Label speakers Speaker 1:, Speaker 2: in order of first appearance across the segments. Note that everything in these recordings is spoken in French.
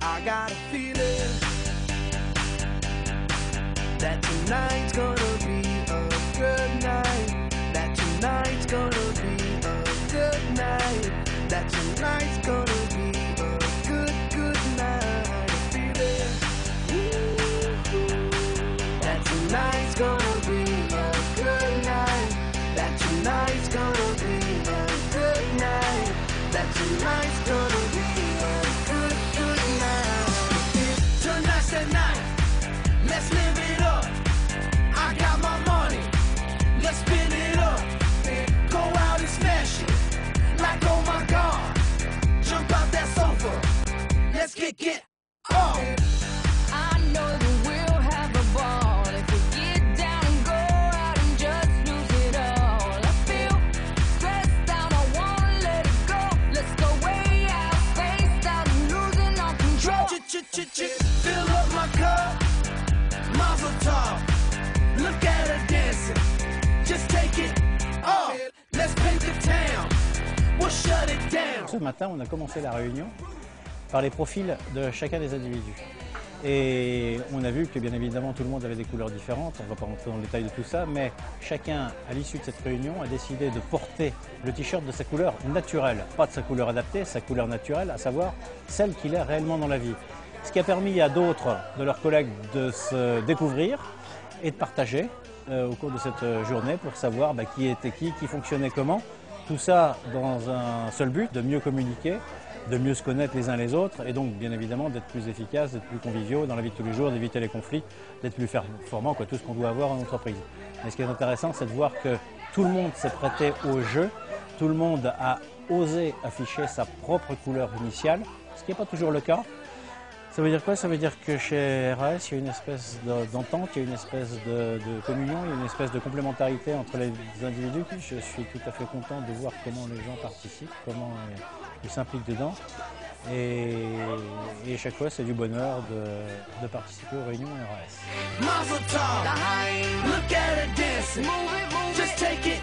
Speaker 1: I got a feeling that tonight's gonna be a good night. That tonight's gonna be a good night. That tonight's gonna be a good night. I feel it. That tonight's gonna be a good night. That tonight's gonna be a good night. That tonight's gonna be a good night. Tonight's the night. Let's live it up. I got my money. Let's spin it up. Go out and smash it. Like oh my God. Jump out that sofa. Let's get up.
Speaker 2: I know that we'll have a ball if we get down and go out and just lose it all. I feel stressed out, I wanna let it go. Let's go way out, spaced out, and losing all control.
Speaker 1: Fill up my cup. Mazel tov. Look at her dancing. Just take it off. Let's paint the town. We'll shut it down.
Speaker 3: Ce matin, on a commencé la réunion par les profils de chacun des individus. Et on a vu que bien évidemment tout le monde avait des couleurs différentes, on ne va pas rentrer dans le détail de tout ça, mais chacun, à l'issue de cette réunion, a décidé de porter le t-shirt de sa couleur naturelle, pas de sa couleur adaptée, sa couleur naturelle, à savoir celle qu'il est réellement dans la vie. Ce qui a permis à d'autres de leurs collègues de se découvrir et de partager au cours de cette journée pour savoir qui était qui fonctionnait comment. Tout ça dans un seul but, de mieux communiquer, de mieux se connaître les uns les autres et donc bien évidemment d'être plus efficace, d'être plus conviviaux dans la vie de tous les jours, d'éviter les conflits, d'être plus performant, tout ce qu'on doit avoir en entreprise. Mais ce qui est intéressant, c'est de voir que tout le monde s'est prêté au jeu, tout le monde a osé afficher sa propre couleur initiale, ce qui n'est pas toujours le cas. Ça veut dire quoi? Ça veut dire que chez RAS, il y a une espèce d'entente, il y a une espèce de communion, il y a une espèce de complémentarité entre les individus. Je suis tout à fait content de voir comment les gens participent, comment ils s'impliquent dedans. Et chaque fois, c'est du bonheur de participer aux réunions RAS.
Speaker 1: Mazel tov. Look at her dancing. Just take it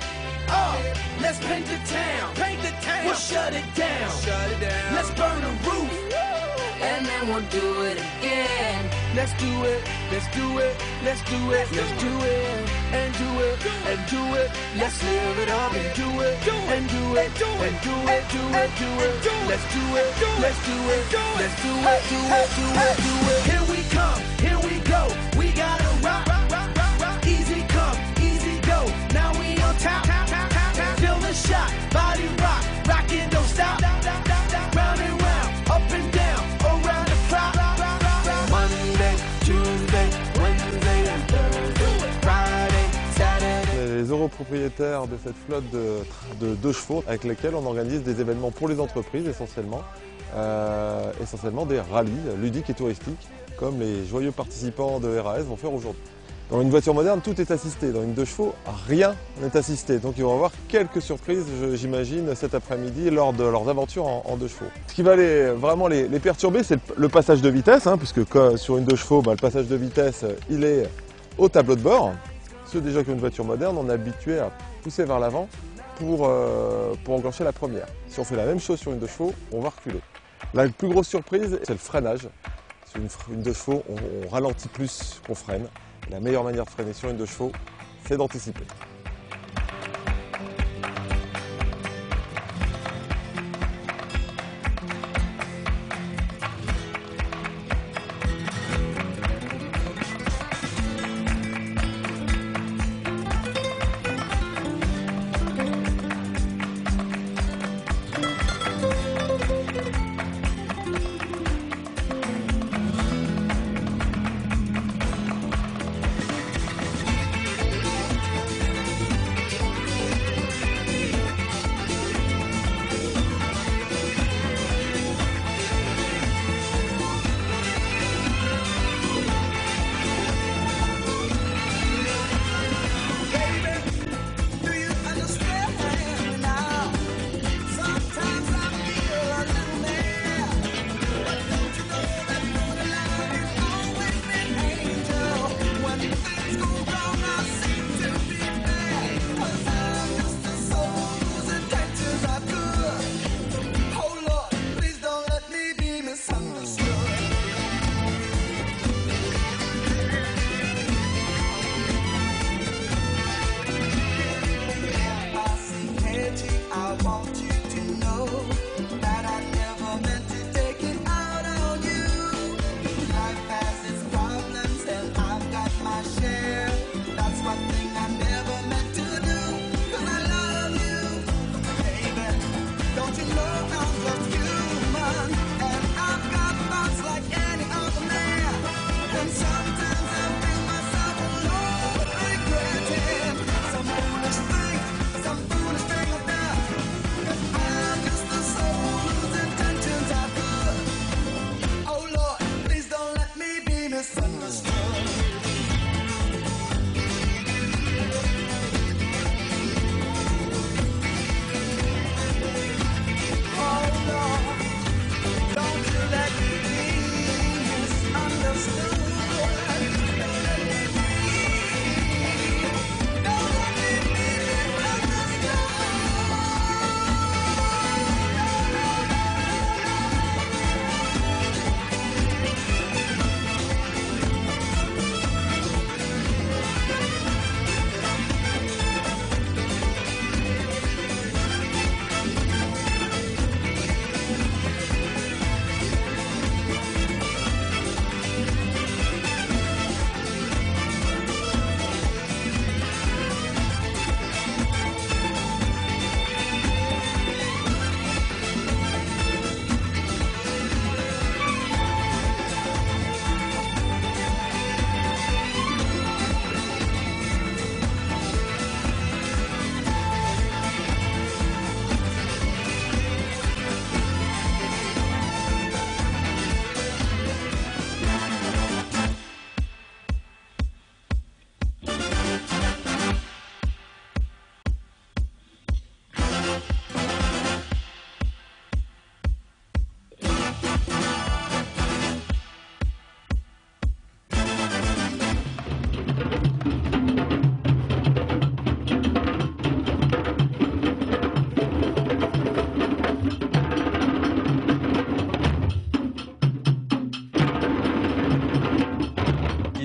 Speaker 1: off. Let's paint the town. We'll shut it down. Let's burn the roof.
Speaker 2: And then we'll do it again.
Speaker 1: Let's do it, let's do it, let's do it, let's do it, and do it, and do it. Let's live it up and do it, and do it, and do it, do it, do it. Let's do it, let's do it, let's do it, do it, do it, do it. Here we come, here we go. We gotta rock, rock, rock, rock. Easy come, easy go. Now we on top, feel the shot, body rock, rockin', don't stop. Round and round, up and down.
Speaker 4: Les europropriétaires de cette flotte de 2 chevaux avec lesquels on organise des événements pour les entreprises essentiellement des rallyes ludiques et touristiques comme les joyeux participants de RAS vont faire aujourd'hui. Dans une voiture moderne, tout est assisté. Dans une 2 chevaux, rien n'est assisté. Donc ils vont avoir quelques surprises, j'imagine, cet après-midi lors de leurs aventures en 2 chevaux. Ce qui va vraiment les perturber, c'est le passage de vitesse, puisque sur une 2 chevaux, le passage de vitesse, il est au tableau de bord. Ceux déjà qui ont une voiture moderne, on est habitué à pousser vers l'avant pour enclencher la première. Si on fait la même chose sur une 2 chevaux, on va reculer. La plus grosse surprise, c'est le freinage. Sur une 2 chevaux, on ralentit plus qu'on freine. La meilleure manière de freiner sur une 2 chevaux, c'est d'anticiper.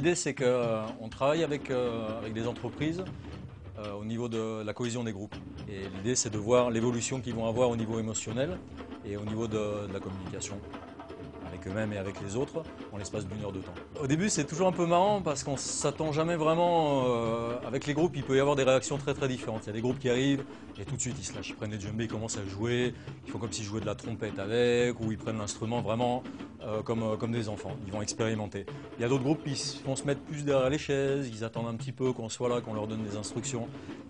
Speaker 5: l'idée c'est qu'on travaille avec des entreprises au niveau de la cohésion des groupes. Et l'idée c'est de voir l'évolution qu'ils vont avoir au niveau émotionnel et au niveau de la communication avec eux-mêmes et avec les autres en l'espace d'1 heure de temps. Au début c'est toujours un peu marrant parce qu'on ne s'attend jamais vraiment, avec les groupes il peut y avoir des réactions très très différentes. Il y a des groupes qui arrivent et tout de suite ils se lâchent, ils prennent les djembés, ils commencent à jouer, ils font comme s'ils jouaient de la trompette avec, ou ils prennent l'instrument vraiment comme des enfants, ils vont expérimenter. Il y a d'autres groupes qui vont se mettre plus derrière les chaises, ils attendent un petit peu qu'on soit là, qu'on leur donne des instructions.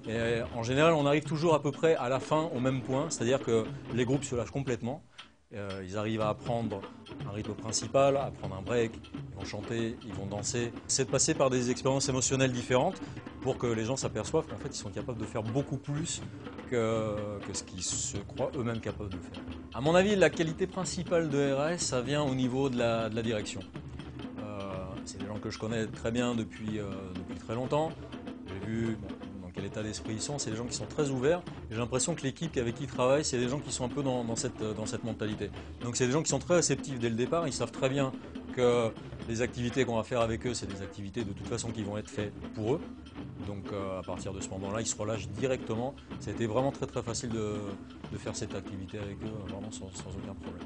Speaker 5: Et en général on arrive toujours à peu près à la fin au même point, c'est-à-dire que les groupes se lâchent complètement. Ils arrivent à apprendre un rythme principal, à prendre un break, ils vont chanter, ils vont danser. C'est de passer par des expériences émotionnelles différentes pour que les gens s'aperçoivent qu'en fait ils sont capables de faire beaucoup plus que ce qu'ils se croient eux-mêmes capables de faire. À mon avis, la qualité principale de RAS, ça vient au niveau de la direction. C'est des gens que je connais très bien depuis très longtemps. J'ai vu dans quel état d'esprit ils sont, c'est des gens qui sont très ouverts. J'ai l'impression que l'équipe avec qui ils travaillent, c'est des gens qui sont un peu dans cette mentalité. Donc c'est des gens qui sont très réceptifs dès le départ, ils savent très bien que les activités qu'on va faire avec eux, c'est des activités de toute façon qui vont être faites pour eux. Donc à partir de ce moment-là, ils se relâchent directement. Ça a été vraiment très très facile de faire cette activité avec eux, vraiment sans aucun problème.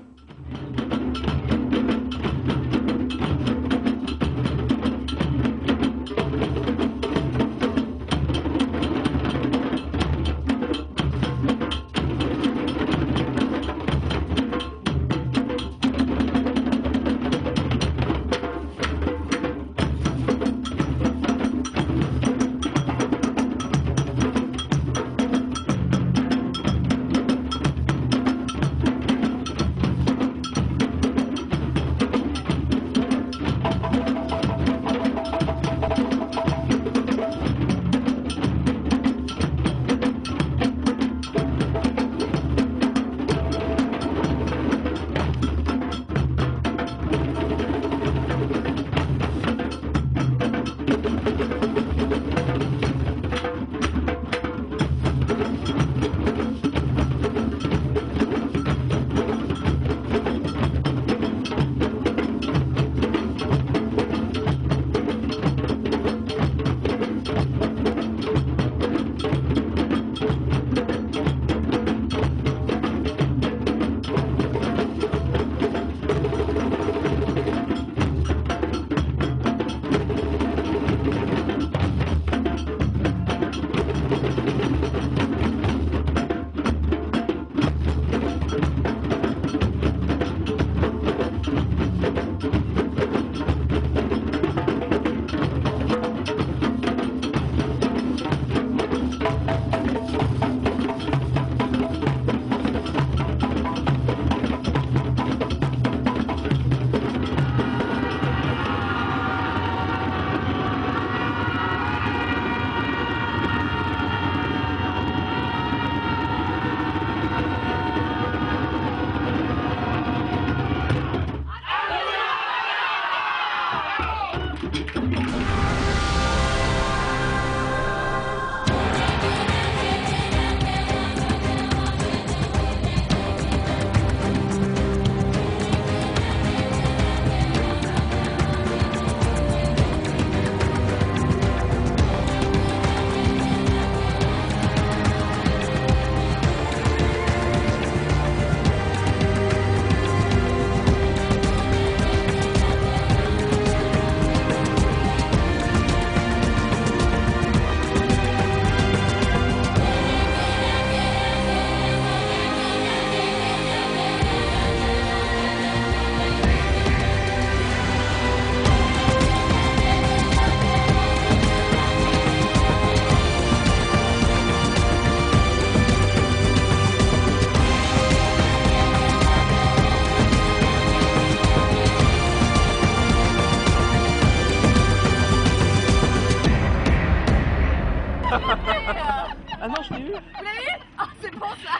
Speaker 1: Ah non, je l'ai eu.
Speaker 2: Vous l'avez eu? Ah, c'est bon ça.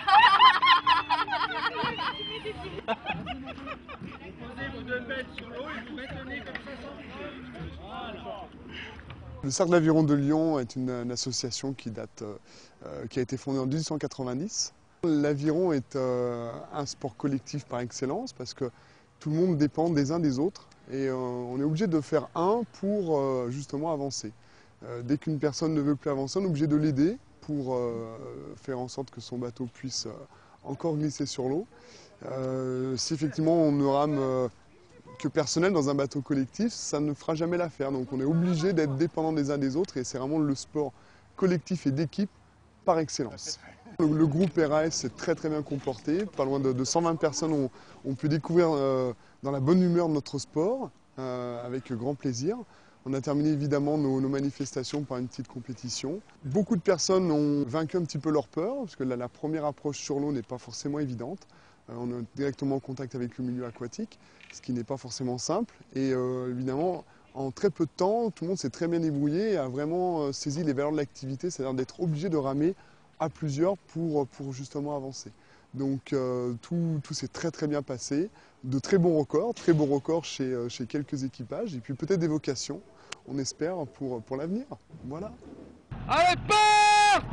Speaker 6: Posez vos 2 mètres sur l'eau et vous maintenez comme ça sans bouger. Voilà.
Speaker 7: Le Cercle d'Aviron de Lyon est une association qui a été fondée en 1890. L'aviron est un sport collectif par excellence parce que tout le monde dépend des uns des autres Et on est obligé de faire un pour justement avancer. Dès qu'une personne ne veut plus avancer, on est obligé de l'aider pour faire en sorte que son bateau puisse encore glisser sur l'eau. Si effectivement on ne rame que personnel dans un bateau collectif, ça ne fera jamais l'affaire. Donc on est obligé d'être dépendant des uns des autres et c'est vraiment le sport collectif et d'équipe par excellence. Le groupe RAS s'est très bien comporté. Pas loin de 120 personnes ont pu découvrir dans la bonne humeur notre sport avec grand plaisir. On a terminé évidemment nos manifestations par une petite compétition. Beaucoup de personnes ont vaincu un petit peu leur peur, parce que la première approche sur l'eau n'est pas forcément évidente. On est directement en contact avec le milieu aquatique, ce qui n'est pas forcément simple. Et évidemment, en très peu de temps, tout le monde s'est très bien débrouillé et a vraiment saisi les valeurs de l'activité, c'est-à-dire d'être obligé de ramer à plusieurs pour justement avancer. Donc tout s'est très bien passé, de très beaux records chez quelques équipages et puis peut-être des vocations, on espère, pour l'avenir. Voilà.
Speaker 6: Allez, part!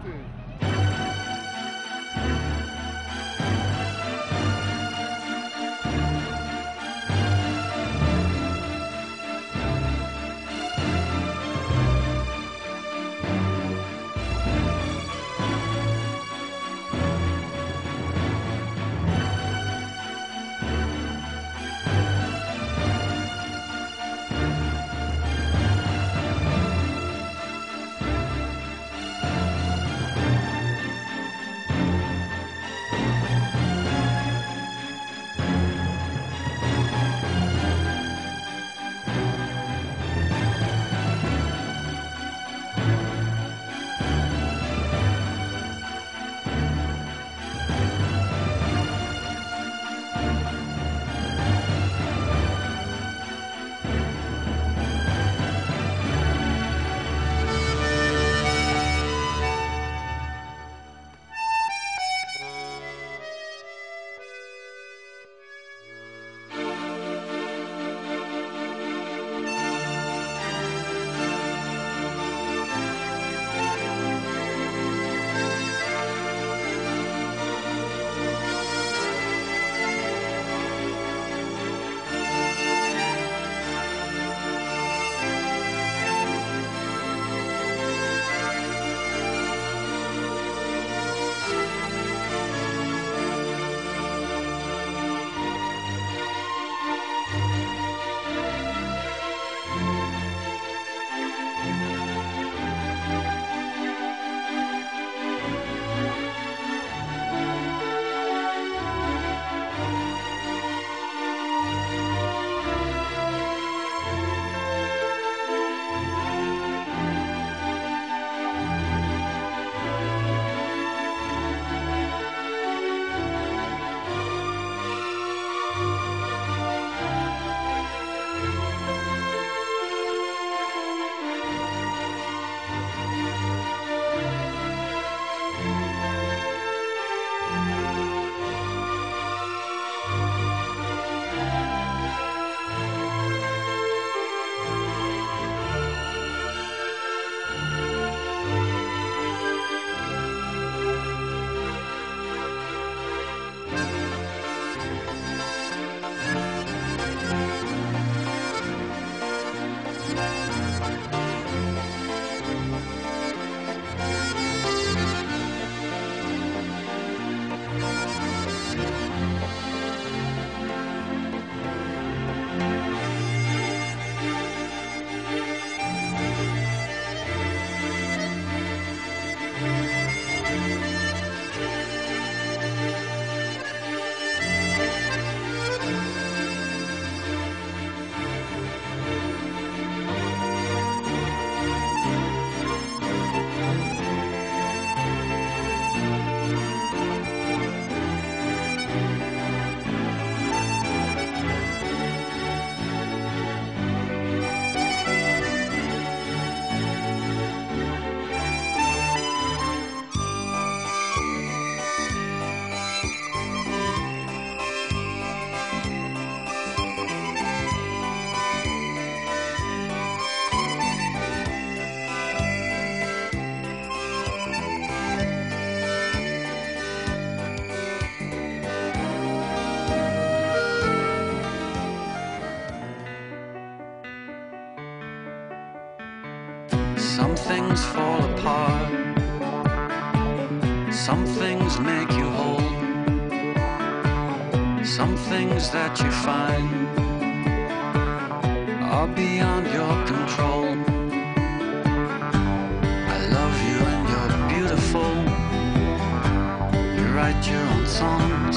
Speaker 1: things fall apart. Some things make you whole. Some things that you find are beyond your control. I love you and you're beautiful. You write your own songs.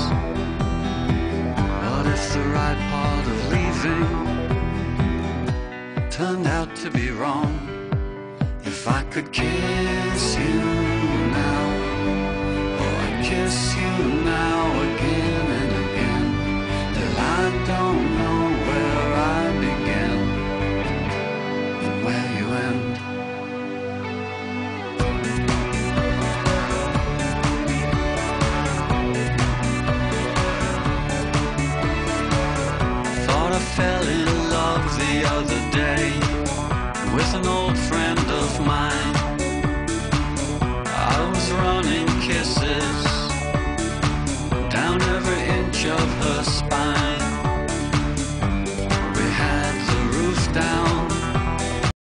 Speaker 1: What if the right part of leaving turned out to be wrong? If I could kiss you now, oh, I'd kiss you now.